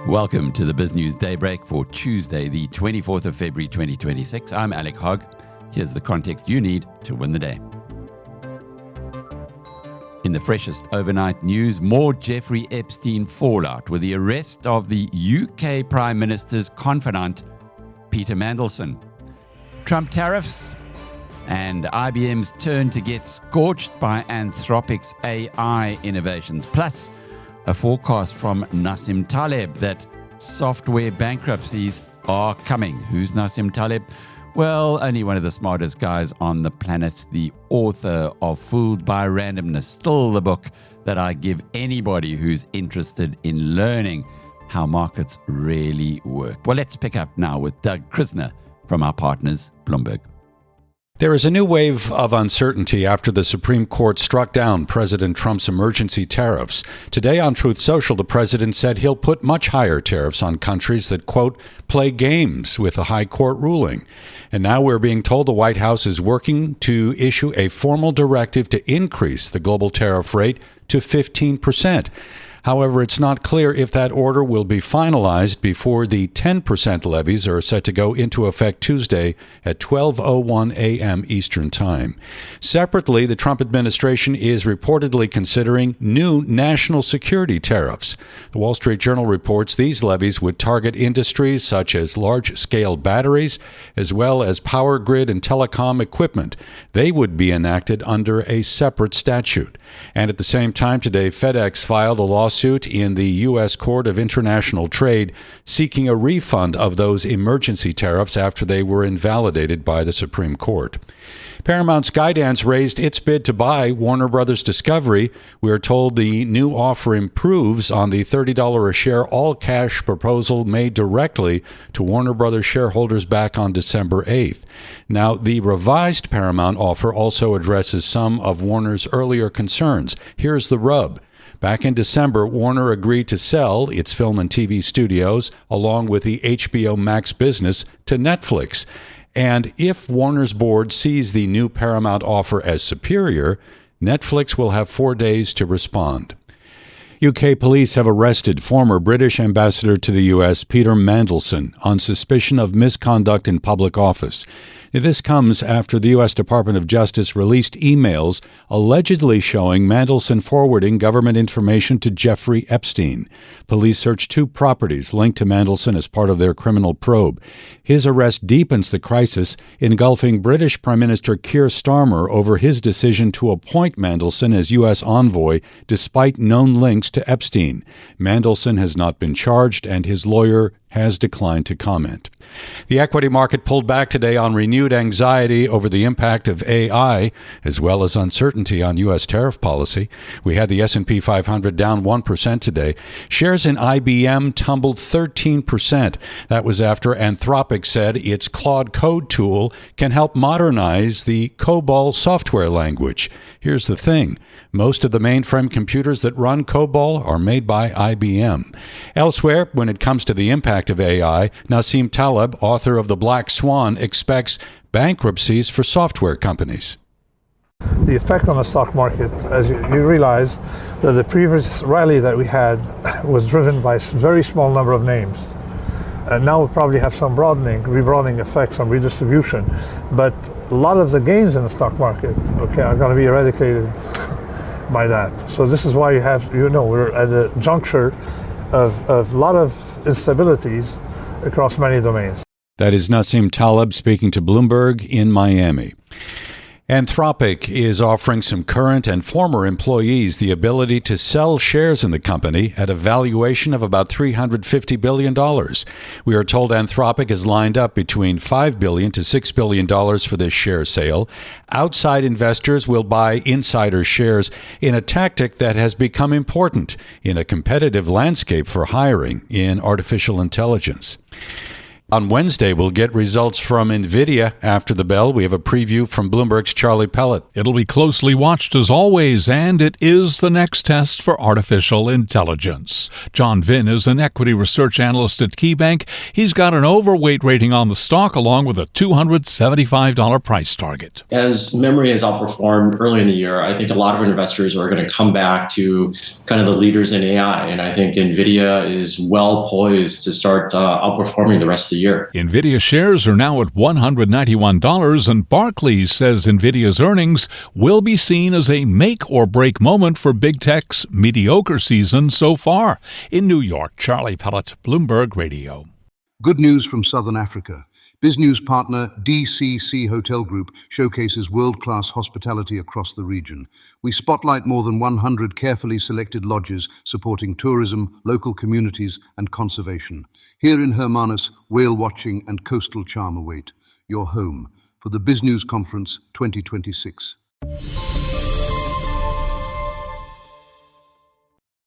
Welcome to the BizNews Daybreak for Tuesday, the 24th of February 2026. I'm Alec Hogg. Here's the context you need to win the day. In the freshest overnight news, more Jeffrey Epstein fallout with the arrest of the UK Prime Minister's confidant, Peter Mandelson. Trump tariffs and IBM's turn to get scorched by Anthropic's AI innovations, plus a forecast from Nassim Taleb that software bankruptcies are coming. Who's Nassim Taleb? Well, only one of the smartest guys on the planet, the author of Fooled by Randomness, still the book that I give anybody who's interested in learning how markets really work. Well, let's pick up now with Doug Krisner from our partners, Bloomberg. There is a new wave of uncertainty after the Supreme Court struck down President Trump's emergency tariffs. Today on Truth Social, the president said he'll put much higher tariffs on countries that, quote, play games with a high court ruling. And now we're being told the White House is working to issue a formal directive to increase the global tariff rate to 15%. However, it's not clear if that order will be finalized before the 10% levies are set to go into effect Tuesday at 12:01 a.m. Eastern Time. Separately, the Trump administration is reportedly considering new national security tariffs. The Wall Street Journal reports these levies would target industries such as large-scale batteries, as well as power grid and telecom equipment. They would be enacted under a separate statute. And at the same time today, FedEx filed a lawsuit in the U.S. Court of International Trade seeking a refund of those emergency tariffs after they were invalidated by the Supreme Court. Paramount Skydance raised its bid to buy Warner Brothers Discovery. We are told the new offer improves on the $30 a share all-cash proposal made directly to Warner Brothers shareholders back on December 8th. Now, the revised Paramount offer also addresses some of Warner's earlier concerns. Here's the rub. Back in December, Warner agreed to sell its film and TV studios, along with the HBO Max business, to Netflix. And if Warner's board sees the new Paramount offer as superior, Netflix will have 4 days to respond. UK police have arrested former British ambassador to the U.S., Peter Mandelson, on suspicion of misconduct in public office. This comes after the U.S. Department of Justice released emails allegedly showing Mandelson forwarding government information to Jeffrey Epstein. Police searched 2 properties linked to Mandelson as part of their criminal probe. His arrest deepens the crisis, engulfing British Prime Minister Keir Starmer over his decision to appoint Mandelson as U.S. envoy despite known links to Epstein. Mandelson has not been charged, and his lawyer has declined to comment. The equity market pulled back today on renewed anxiety over the impact of AI, as well as uncertainty on U.S. tariff policy. We had the S&P 500 down 1% today. Shares in IBM tumbled 13%. That was after Anthropic said its Claude code tool can help modernize the Cobalt software language. Here's the thing. Most of the mainframe computers that run Cobalt are made by IBM. Elsewhere, when it comes to the impact of AI, Nassim Taleb, author of The Black Swan, expects bankruptcies for software companies. The effect on the stock market, as you realize, that the previous rally that we had was driven by a very small number of names. And now we probably have some rebroadening effects on redistribution. But a lot of the gains in the stock market, are going to be eradicated by that. So this is why we're at a juncture of a lot of instabilities across many domains. That is Nassim Taleb speaking to Bloomberg in Miami. Anthropic is offering some current and former employees the ability to sell shares in the company at a valuation of about $350 billion. We are told Anthropic is lined up between $5 billion to $6 billion for this share sale. Outside investors will buy insider shares in a tactic that has become important in a competitive landscape for hiring in artificial intelligence. On Wednesday, we'll get results from NVIDIA. After the bell, we have a preview from Bloomberg's Charlie Pellet. It'll be closely watched as always, and it is the next test for artificial intelligence. John Vinn is an equity research analyst at KeyBank. He's got an overweight rating on the stock along with a $275 price target. As memory has outperformed early in the year, I think a lot of investors are going to come back to kind of the leaders in AI, and I think NVIDIA is well poised to start outperforming the rest of the year. NVIDIA shares are now at $191, and Barclays says NVIDIA's earnings will be seen as a make-or-break moment for big tech's mediocre season so far. In New York, Charlie Pellet, Bloomberg Radio. Good news from Southern Africa. BizNews partner DCC Hotel Group showcases world-class hospitality across the region. We spotlight more than 100 carefully selected lodges supporting tourism, local communities, and conservation. Here in Hermanus, whale watching and coastal charm await. Your home for the BizNews Conference 2026.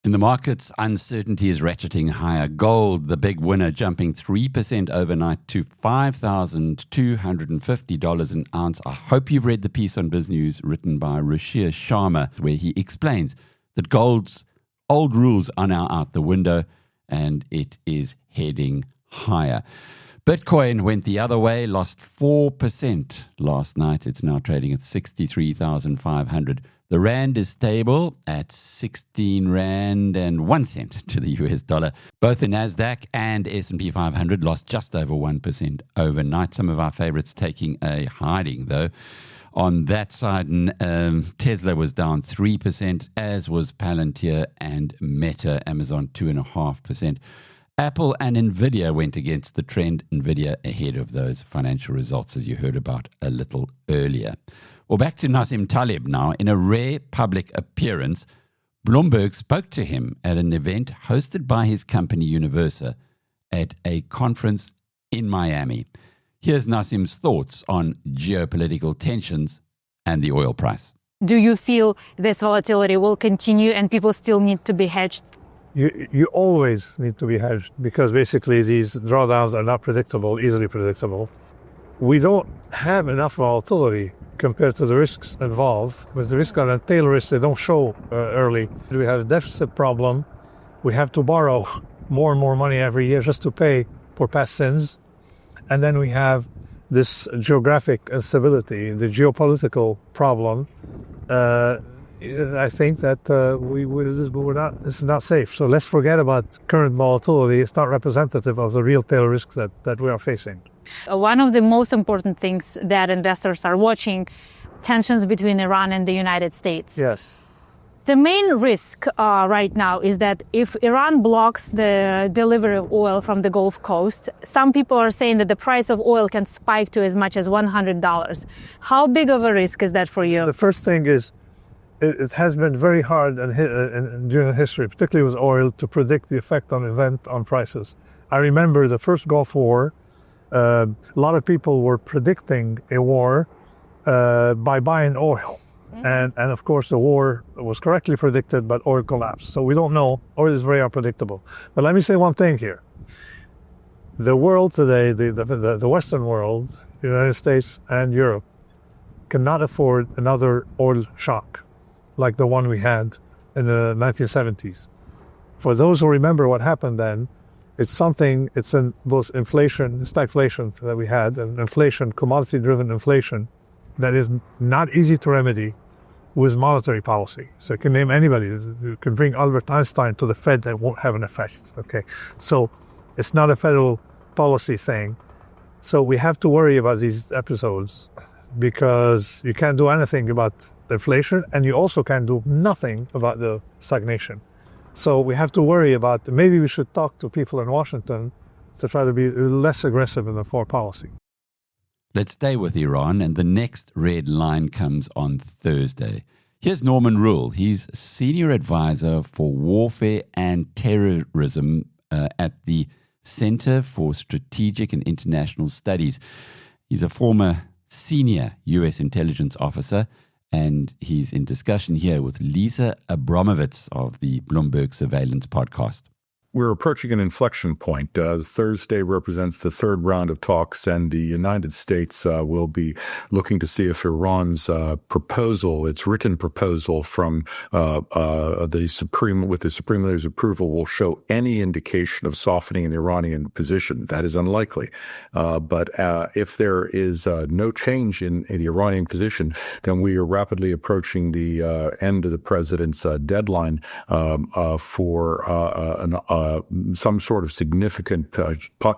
In the markets, uncertainty is ratcheting higher. Gold, the big winner, jumping 3% overnight to $5,250 an ounce. I hope you've read the piece on BizNews written by Rashir Sharma, where he explains that gold's old rules are now out the window and it is heading higher. Bitcoin went the other way, lost 4% last night. It's now trading at 63,500. The rand is stable at 16 rand and 1 cent to the US dollar. Both the Nasdaq and S&P 500 lost just over 1% overnight. Some of our favorites taking a hiding, though. On that side, Tesla was down 3%, as was Palantir and Meta, Amazon 2.5%. Apple and NVIDIA went against the trend. NVIDIA ahead of those financial results, as you heard about a little earlier. Well, back to Nassim Taleb now. In a rare public appearance, Bloomberg spoke to him at an event hosted by his company Universa at a conference in Miami. Here's Nassim's thoughts on geopolitical tensions and the oil price. Do you feel this volatility will continue and people still need to be hedged? You always need to be hedged because basically these drawdowns are not predictable, easily predictable. We don't have enough volatility compared to the risks involved. With the risk on the tail risk, they don't show early. We have a deficit problem. We have to borrow more and more money every year just to pay for past sins. And then we have this geographic instability, the geopolitical problem. I think that this is not safe. So let's forget about current volatility. It's not representative of the real tail risks that we are facing. One of the most important things that investors are watching, tensions between Iran and the United States. Yes. The main risk right now is that if Iran blocks the delivery of oil from the Gulf Coast, some people are saying that the price of oil can spike to as much as $100. How big of a risk is that for you? The first thing is, it has been very hard during history, particularly with oil, to predict the effect on prices. I remember the first Gulf War. A lot of people were predicting a war by buying oil. And of course, the war was correctly predicted, but oil collapsed. So we don't know. Oil is very unpredictable. But let me say one thing here. The world today, the Western world, the United States and Europe, cannot afford another oil shock like the one we had in the 1970s. For those who remember what happened then, it's in both inflation, stagflation that we had, and inflation, commodity-driven inflation, that is not easy to remedy with monetary policy. So you can name anybody. You can bring Albert Einstein to the Fed, that won't have an effect, okay? So it's not a federal policy thing. So we have to worry about these episodes because you can't do anything about the inflation, and you also can't do nothing about the stagnation. So we have to worry about, maybe we should talk to people in Washington to try to be less aggressive in the foreign policy. Let's stay with Iran, and the next red line comes on Thursday. Here's Norman Rule. He's senior advisor for warfare and terrorism at the Center for Strategic and International Studies. He's a former senior U.S. intelligence officer, and he's in discussion here with Lisa Abramovitz of the Bloomberg Surveillance podcast. We're approaching an inflection point. Thursday represents the third round of talks, and the United States will be looking to see if Iran's proposal, its written proposal from the Supreme Leader's approval, will show any indication of softening in the Iranian position. That is unlikely. But if there is no change in the Iranian position, then we are rapidly approaching the end of the president's deadline for some sort of significant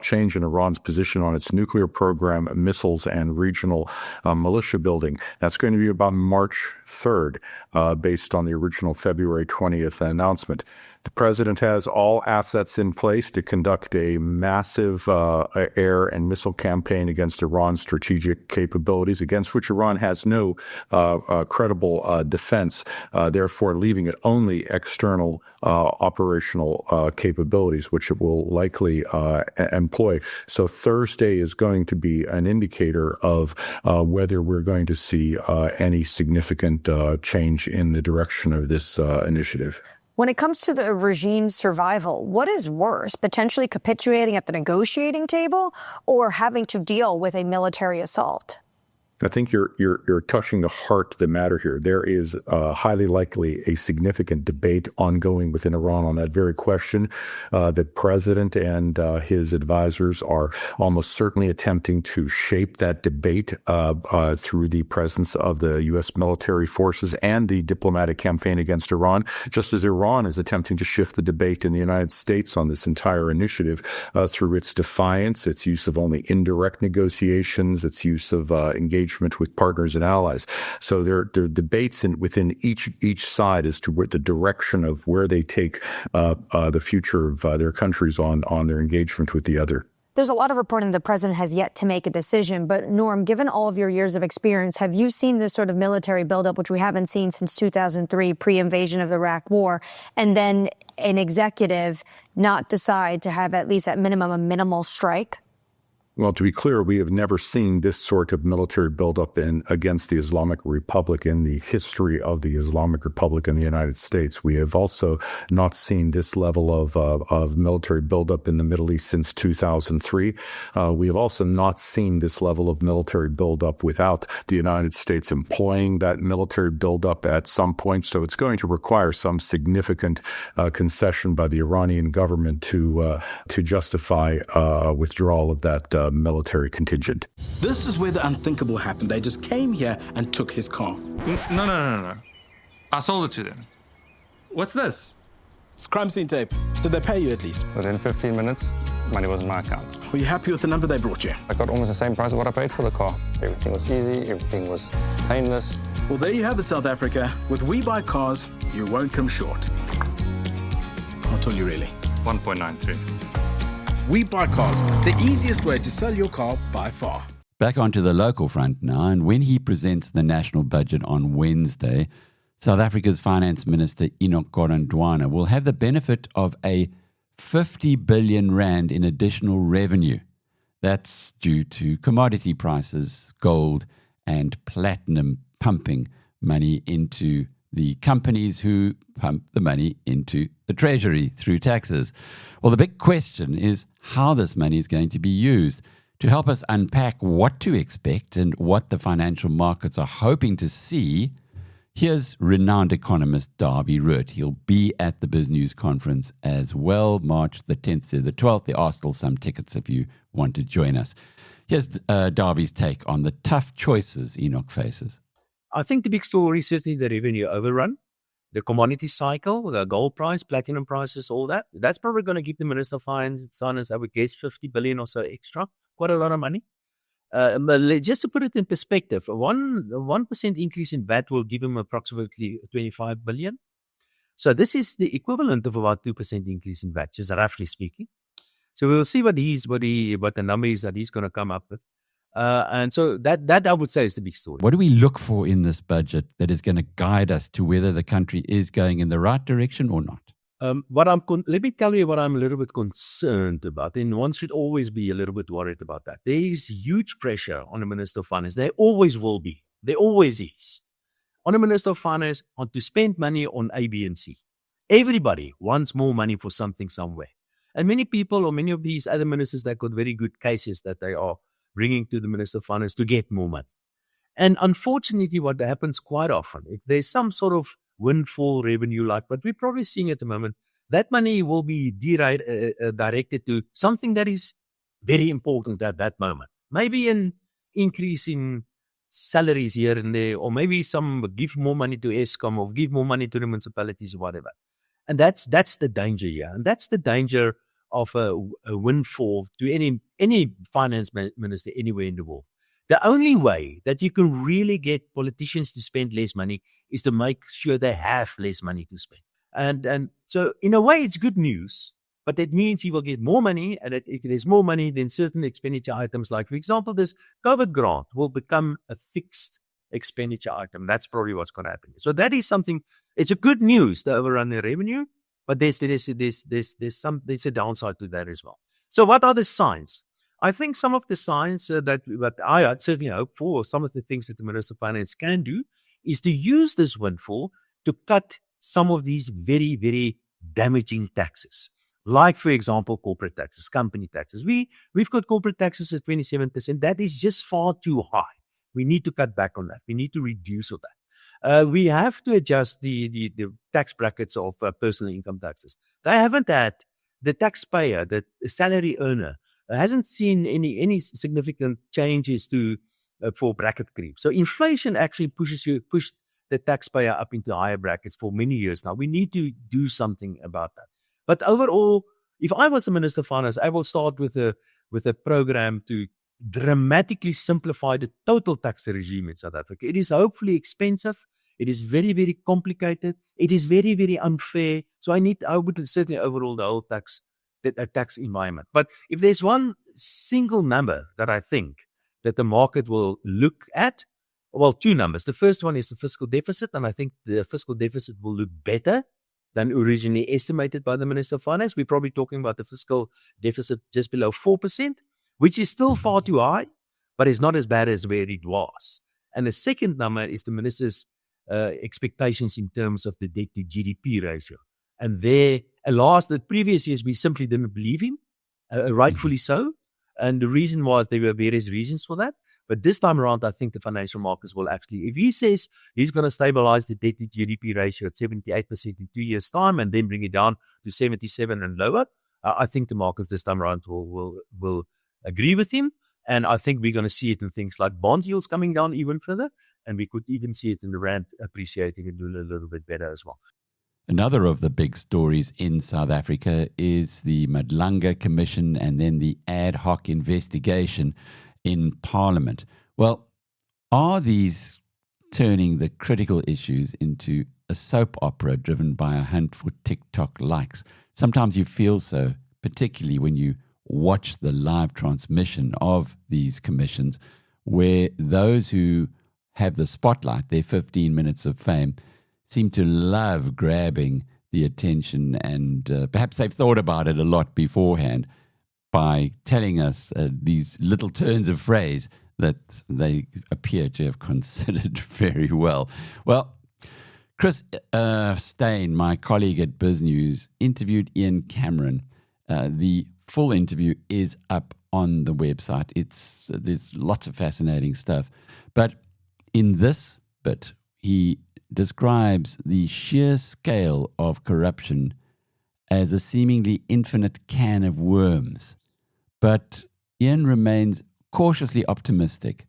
change in Iran's position on its nuclear program, missiles, and regional militia building. That's going to be about March 3rd, based on the original February 20th announcement. The president has all assets in place to conduct a massive air and missile campaign against Iran's strategic capabilities, against which Iran has no credible defense, therefore leaving it only external operational capabilities, which it will likely employ. So Thursday is going to be an indicator of whether we're going to see any significant change in the direction of this initiative. When it comes to the regime's survival, what is worse, potentially capitulating at the negotiating table or having to deal with a military assault? I think you're touching the heart of the matter here. There is highly likely a significant debate ongoing within Iran on that very question. The president and his advisors are almost certainly attempting to shape that debate through the presence of the U.S. military forces and the diplomatic campaign against Iran, just as Iran is attempting to shift the debate in the United States on this entire initiative through its defiance, its use of only indirect negotiations, its use of engagement with partners and allies. So there are debates within each side as to the direction of where they take the future of their countries on their engagement with the other. There's a lot of reporting the president has yet to make a decision. But Norm, given all of your years of experience, have you seen this sort of military buildup, which we haven't seen since 2003, pre-invasion of the Iraq War, and then an executive not decide to have at least at minimum a minimal strike? Well, to be clear, we have never seen this sort of military buildup against the Islamic Republic in the history of the Islamic Republic in the United States. We have also not seen this level of military buildup in the Middle East since 2003. We have also not seen this level of military buildup without the United States employing that military buildup at some point. So it's going to require some significant concession by the Iranian government to justify withdrawal of that military contingent. This is where the unthinkable happened. They just came here and took his car. No. I sold it to them. What's this? It's crime scene tape. Did they pay you at least? Within 15 minutes, money was in my account. Were you happy with the number they brought you? I got almost the same price as what I paid for the car. Everything was easy, everything was painless. Well, there you have it, South Africa. With WeBuyCars, you won't come short. I'll tell you really. 1.93. WeBuyCars, the easiest way to sell your car by far. Back onto the local front now, and when he presents the national budget on Wednesday, South Africa's Finance Minister Enoch Godongwana will have the benefit of a 50 billion rand in additional revenue. That's due to commodity prices, gold and platinum pumping money into the companies who pump the money into the treasury through taxes. Well, the big question is how this money is going to be used. To help us unpack what to expect and what the financial markets are hoping to see, here's renowned economist Dawie Roodt. He'll be at the BizNews conference as well, March the 10th to the 12th. There are still some tickets if you want to join us. Here's Dawie's take on the tough choices Enoch faces. I think the big story is certainly the revenue overrun, the commodity cycle, the gold price, platinum prices, all that. That's probably going to give the Minister of Finance, I would guess, 50 billion or so extra. Quite a lot of money. But just to put it in perspective, a 1% increase in VAT will give him approximately 25 billion. So this is the equivalent of about 2% increase in VAT, just roughly speaking. So we'll see what the number is that he's going to come up with. And so that I would say is the big story. What do we look for in this budget that is going to guide us to whether the country is going in the right direction or not? Let me tell you what I'm a little bit concerned about, and one should always be a little bit worried about that. There is huge pressure on the Minister of Finance. There always will be. There always is. On the Minister of Finance, on to spend money on A, B, and C. Everybody wants more money for something somewhere. And many people or many of these other ministers, they've got very good cases that they are bringing to the Minister of Finance to get more money. And unfortunately, what happens quite often, if there's some sort of windfall revenue like what we're probably seeing at the moment, that money will be directed to something that is very important at that moment. Maybe an increase in salaries here and there, or maybe give more money to ESCOM or give more money to the municipalities or whatever. And that's the danger here. And that's the danger of a windfall to any finance minister anywhere in the world. The only way that you can really get politicians to spend less money is to make sure they have less money to spend. And so in a way, it's good news, but that means he will get more money. And if there's more money, then certain expenditure items, like, for example, this COVID grant will become a fixed expenditure item. That's probably what's going to happen. So that is something, it's a good news to overrun the revenue, but there's a downside to that as well. So what are the signs? I think some of the signs that I certainly hope for, some of the things that the Minister of Finance can do, is to use this windfall to cut some of these very, very damaging taxes. Like, for example, corporate taxes, company taxes. We've got corporate taxes at 27%. That is just far too high. We need to cut back on that. We need to reduce all that. We have to adjust the tax brackets of personal income taxes. They haven't had the taxpayer, the salary earner, hasn't seen any significant changes for bracket creep. So inflation actually pushed the taxpayer up into higher brackets for many years now. We need to do something about that. But overall, if I was the Minister of Finance, I will start with a program to dramatically simplify the total tax regime in South Africa. It is hopefully expensive. It is very, very complicated. It is very, very unfair. So I would certainly overhaul the whole tax environment. But if there's one single number that I think that the market will look at, well, two numbers. The first one is the fiscal deficit, and I think the fiscal deficit will look better than originally estimated by the Minister of Finance. We're probably talking about the fiscal deficit just below 4%, which is still far too high, but it's not as bad as where it was. And the second number is the Minister's expectations in terms of the debt to GDP ratio. And the previous years, we simply didn't believe him, rightfully so. And the reason was there were various reasons for that. But this time around, I think the financial markets will actually, if he says he's going to stabilize the debt to GDP ratio at 78% in 2 years' time and then bring it down to 77 and lower, I think the markets this time around will agree with him. And I think we're going to see it in things like bond yields coming down even further. And we could even see it in the rand appreciating and doing a little bit better as well. Another of the big stories in South Africa is the Madlanga Commission and then the ad hoc investigation in Parliament. Well, are these turning the critical issues into a soap opera driven by a hunt for TikTok likes? Sometimes you feel so, particularly when you watch the live transmission of these commissions, where those who have the spotlight, their 15 minutes of fame, seem to love grabbing the attention, and perhaps they've thought about it a lot beforehand by telling us these little turns of phrase that they appear to have considered very well. Well, Chris Steyn, my colleague at BizNews, interviewed Ian Cameron. The full interview is up on the website. There's lots of fascinating stuff. But in this bit, he describes the sheer scale of corruption as a seemingly infinite can of worms. But Ian remains cautiously optimistic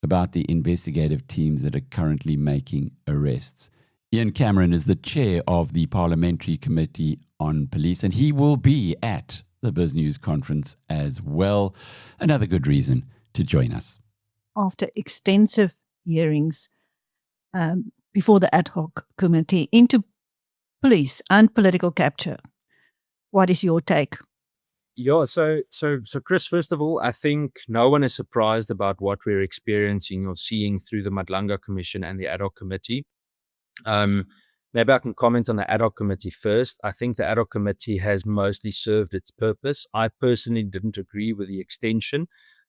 about the investigative teams that are currently making arrests. Ian Cameron is the chair of the Parliamentary Committee on Police, and he will be at the BizNews conference as well. Another good reason to join us. After extensive hearings before the ad hoc committee into police and political capture, what is your take? Yeah, so Chris, first of all, I think no one is surprised about what we're experiencing or seeing through the Madlanga Commission and the ad hoc committee. Maybe I can comment on the ad hoc committee first. I think the ad hoc committee has mostly served its purpose. I personally didn't agree with the extension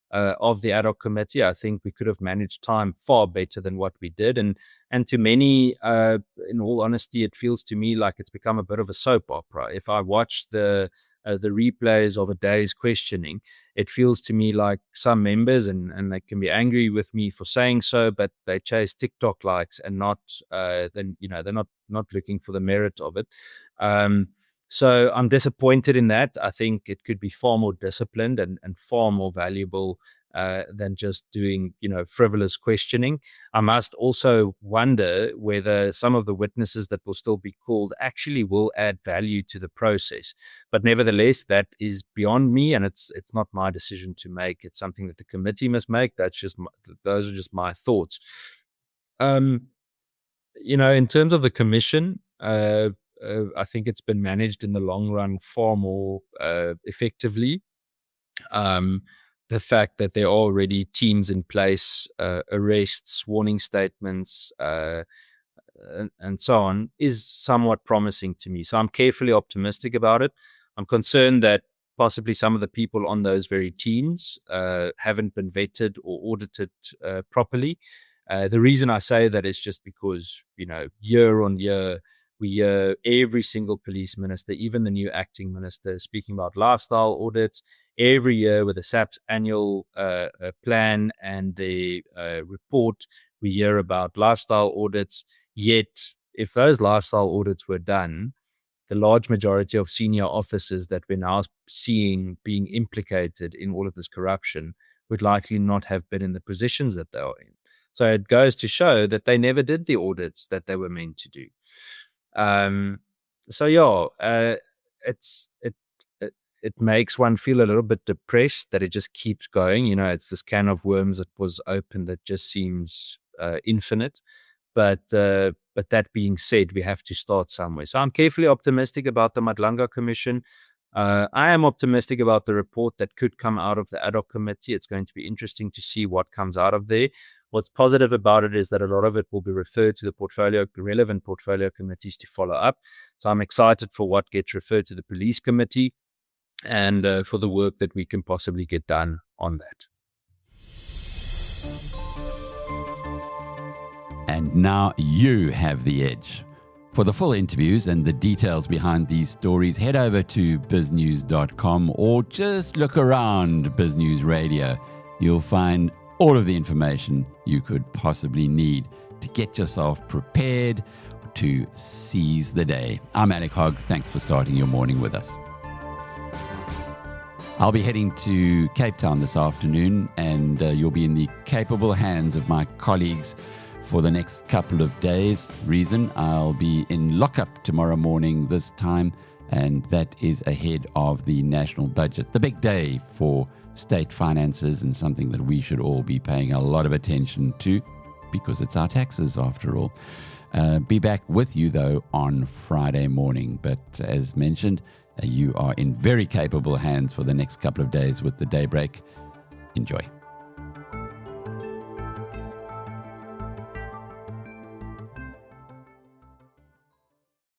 of the ad hoc committee. I think we could have managed time far better than what we did. And to many, in all honesty, it feels to me like it's become a bit of a soap opera. If I watch the the replays of a day's questioning, it feels to me like some members, and they can be angry with me for saying so, but they chase TikTok likes and not, then they're not looking for the merit of it. So I'm disappointed in that. I think it could be far more disciplined and far more valuable than just doing, frivolous questioning. I must also wonder whether some of the witnesses that will still be called actually will add value to the process. But nevertheless, that is beyond me, and it's not my decision to make. It's something that the committee must make. Those are just my thoughts. In terms of the commission, I think it's been managed in the long run far more effectively. The fact that there are already teams in place, arrests, warning statements, and so on, is somewhat promising to me. So I'm carefully optimistic about it. I'm concerned that possibly some of the people on those very teams haven't been vetted or audited properly. The reason I say that is just because, year on year, we hear every single police minister, even the new acting minister, speaking about lifestyle audits. Every year with the SAP's annual plan and the report, we hear about lifestyle audits. Yet, if those lifestyle audits were done, the large majority of senior officers that we're now seeing being implicated in all of this corruption would likely not have been in the positions that they are in. So it goes to show that they never did the audits that they were meant to do. It makes one feel a little bit depressed that it just keeps going. It's this can of worms that was opened that just seems infinite. But that being said, we have to start somewhere. So I'm carefully optimistic about the Madlanga Commission. I am optimistic about the report that could come out of the ad hoc committee. It's going to be interesting to see what comes out of there. What's positive about it is that a lot of it will be referred to the relevant portfolio committees to follow up. So I'm excited for what gets referred to the police committee and for the work that we can possibly get done on that. And now you have the edge. For the full interviews and the details behind these stories, head over to biznews.com or just look around BizNews Radio. You'll find all of the information you could possibly need to get yourself prepared to seize the day. I'm Alec Hogg. Thanks for starting your morning with us. I'll be heading to Cape Town this afternoon, and you'll be in the capable hands of my colleagues for the next couple of days. Reason, I'll be in lockup tomorrow morning this time, and that is ahead of the national budget, the big day for state finances, and something that we should all be paying a lot of attention to because it's our taxes after all. Be back with you though on Friday morning, but as mentioned, you are in very capable hands for the next couple of days with the Daybreak. Enjoy.